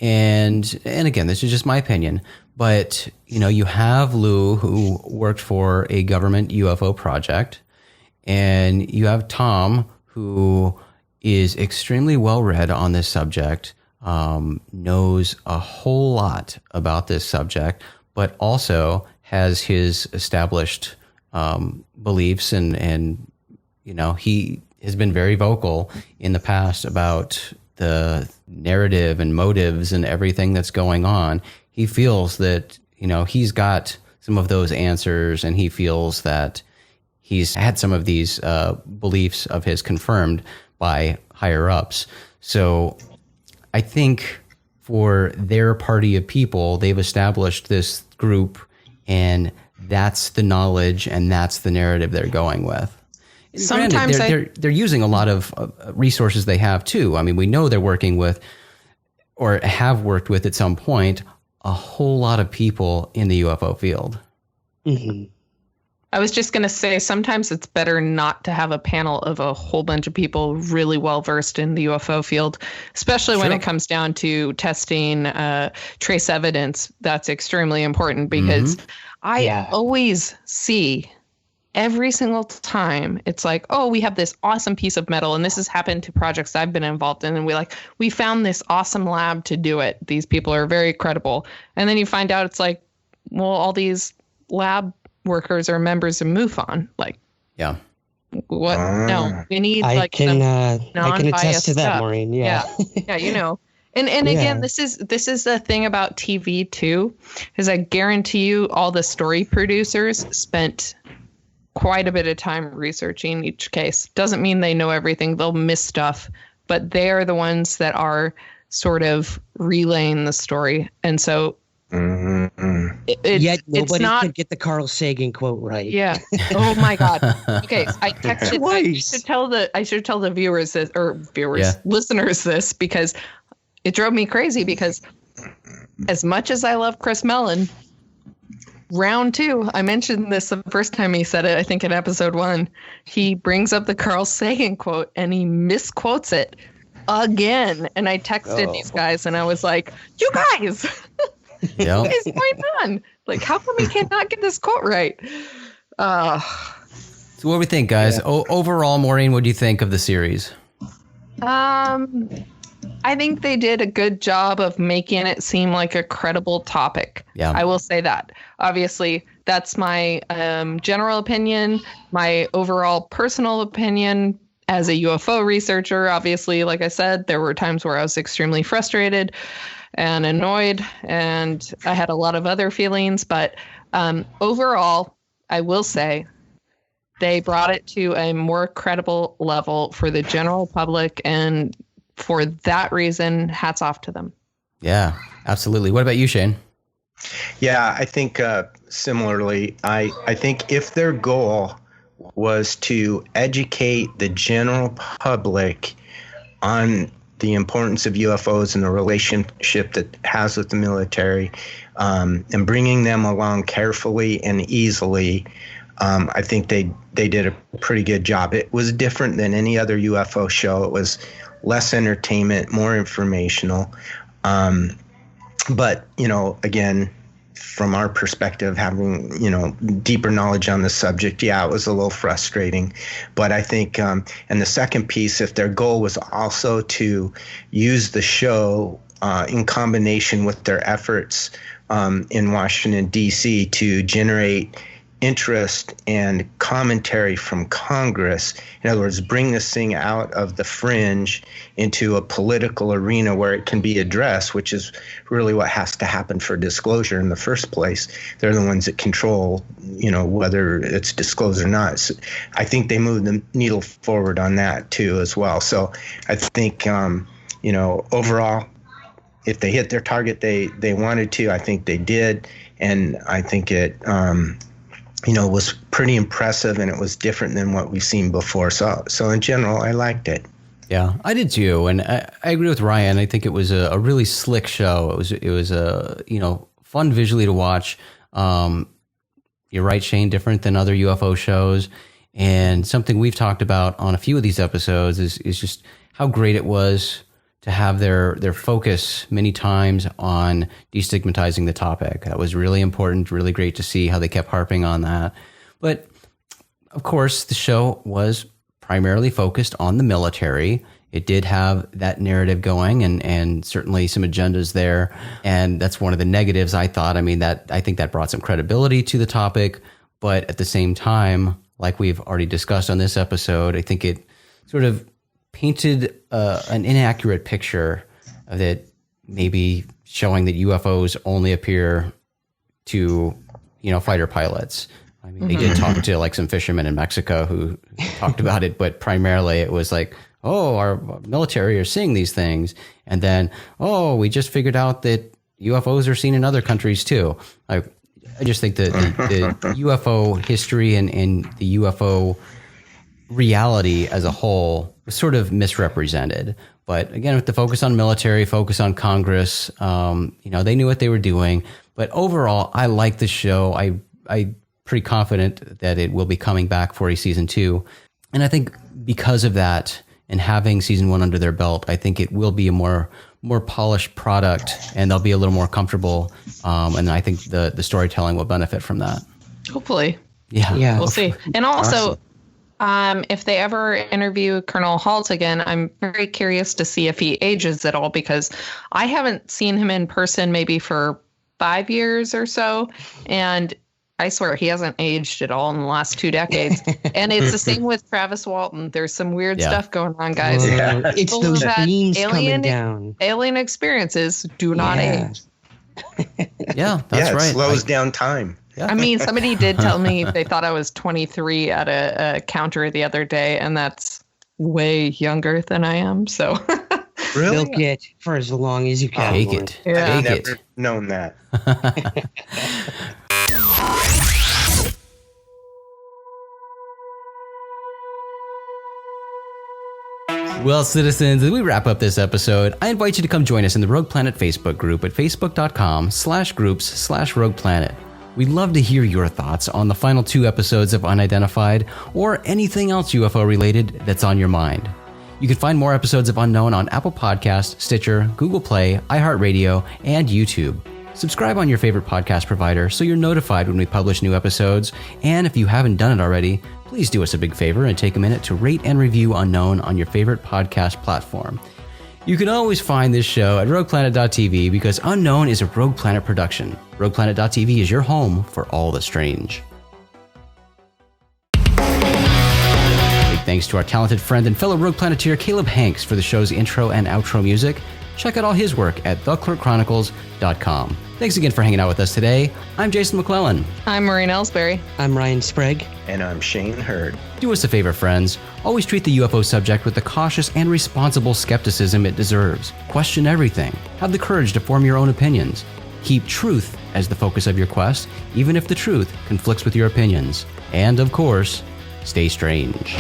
And again, this is just my opinion. But, you have Lou, who worked for a government UFO project. And you have Tom, who is extremely well read on this subject, knows a whole lot about this subject, but also has his established beliefs and he has been very vocal in the past about the narrative and motives and everything that's going on. He feels that, he's got some of those answers, and he feels that he's had some of these beliefs of his confirmed by higher ups. So I think for their party of people, they've established this group, and that's the knowledge and that's the narrative they're going with. Sometimes they're using a lot of resources they have too. I mean, we know they're working with, or have worked with at some point, a whole lot of people in the UFO field. Mm-hmm. I was just going to say, sometimes it's better not to have a panel of a whole bunch of people really well versed in the UFO field, especially when it comes down to testing trace evidence. That's extremely important because I always see every single time it's like, oh, we have this awesome piece of metal, and this has happened to projects I've been involved in, and we found this awesome lab to do it. These people are very credible. And then you find out it's like, well, all these lab workers are members of MUFON. Like, yeah, what? No, we need I can attest to that, stuff. Maureen. Yeah. And again, this is the thing about TV too, is I guarantee you all the story producers spent quite a bit of time researching each case. Doesn't mean they know everything. They'll miss stuff, but they are the ones that are sort of relaying the story. And so yet nobody could get the Carl Sagan quote right. Yeah. Oh my God. Okay. I texted. I should tell the viewers this, or listeners this, because it drove me crazy. Because as much as I love Chris Mellon, round 2, I mentioned this the first time he said it, I think in episode 1, he brings up the Carl Sagan quote and he misquotes it again. And I texted these guys and I was like, you guys. Yep. What is going on? Like, how come we cannot get this quote right? So what do we think, guys? Overall, Maureen, what do you think of the series? I think they did a good job of making it seem like a credible topic. Yeah. I will say that. Obviously, that's my general opinion. My overall personal opinion as a UFO researcher, obviously, like I said, there were times where I was extremely frustrated and annoyed, and I had a lot of other feelings. But overall, I will say they brought it to a more credible level for the general public, and for that reason, hats off to them. Yeah, absolutely. What about you, Shane? Yeah, I think similarly, I think if their goal was to educate the general public on the importance of UFOs and the relationship that it has with the military, and bringing them along carefully and easily, I think they did a pretty good job. It was different than any other UFO show. It was less entertainment, more informational. But, again, from our perspective, having, deeper knowledge on the subject, it was a little frustrating. But I think, and the second piece, if their goal was also to use the show in combination with their efforts in Washington, D.C. to generate interest and commentary from Congress. In other words, bring this thing out of the fringe into a political arena where it can be addressed, which is really what has to happen for disclosure in the first place. They're the ones that control, whether it's disclosed or not. So I think they moved the needle forward on that too as well. So I think, overall, if they hit their target they wanted to, I think they did. And I think it, was pretty impressive, and it was different than what we've seen before. So in general, I liked it. Yeah, I did too, and I agree with Ryan. I think it was a really slick show. It was fun visually to watch. You're right, Shane, different than other UFO shows, and something we've talked about on a few of these episodes is just how great it was to have their focus many times on destigmatizing the topic. That was really important, really great to see how they kept harping on that. But of course, the show was primarily focused on the military. It did have that narrative going and certainly some agendas there. And that's one of the negatives, I thought. I think that brought some credibility to the topic. But at the same time, like we've already discussed on this episode, I think it sort of painted an inaccurate picture of it, maybe showing that UFOs only appear to, fighter pilots. I mean, they did talk to like some fishermen in Mexico who talked about it, but primarily it was like, oh, our military are seeing these things. And then, oh, we just figured out that UFOs are seen in other countries too. I just think that the UFO history and the UFO reality as a whole was sort of misrepresented. But again, with the focus on military, focus on Congress, they knew what they were doing. But overall, I like the show. I'm pretty confident that it will be coming back for a season 2. And I think because of that and having season 1 under their belt, I think it will be a more polished product, and they'll be a little more comfortable. And I think the storytelling will benefit from that. Hopefully. Yeah. We'll see. And also, if they ever interview Colonel Halt again, I'm very curious to see if he ages at all, because I haven't seen him in person maybe for 5 years or so. And I swear he hasn't aged at all in the last 2 decades. And it's the same with Travis Walton. There's some weird stuff going on, guys. Yeah. It's those beams coming down. Alien experiences do not age. Yeah, that's right. It slows down time. Yeah. I mean, somebody did tell me they thought I was 23 at a counter the other day, and that's way younger than I am. So Really? Milk it for as long as you can. Take it. Yeah. I've Take never it. known that. Well, citizens, as we wrap up this episode, I invite you to come join us in the Rogue Planet Facebook group at facebook.com/groups/Rogue Planet. We'd love to hear your thoughts on the final 2 episodes of Unidentified or anything else UFO related that's on your mind. You can find more episodes of Unknown on Apple Podcasts, Stitcher, Google Play, iHeartRadio, and YouTube. Subscribe on your favorite podcast provider so you're notified when we publish new episodes. And if you haven't done it already, please do us a big favor and take a minute to rate and review Unknown on your favorite podcast platform. You can always find this show at rogueplanet.tv because Unknown is a Rogue Planet production. Rogueplanet.tv is your home for all the strange. Big thanks to our talented friend and fellow Rogue Planeteer Caleb Hanks for the show's intro and outro music. Check out all his work at theclerkchronicles.com. Thanks again for hanging out with us today. I'm Jason McClellan. I'm Maureen Elsberry. I'm Ryan Sprague. And I'm Shane Hurd. Do us a favor, friends. Always treat the UFO subject with the cautious and responsible skepticism it deserves. Question everything. Have the courage to form your own opinions. Keep truth as the focus of your quest, even if the truth conflicts with your opinions. And, of course, stay strange.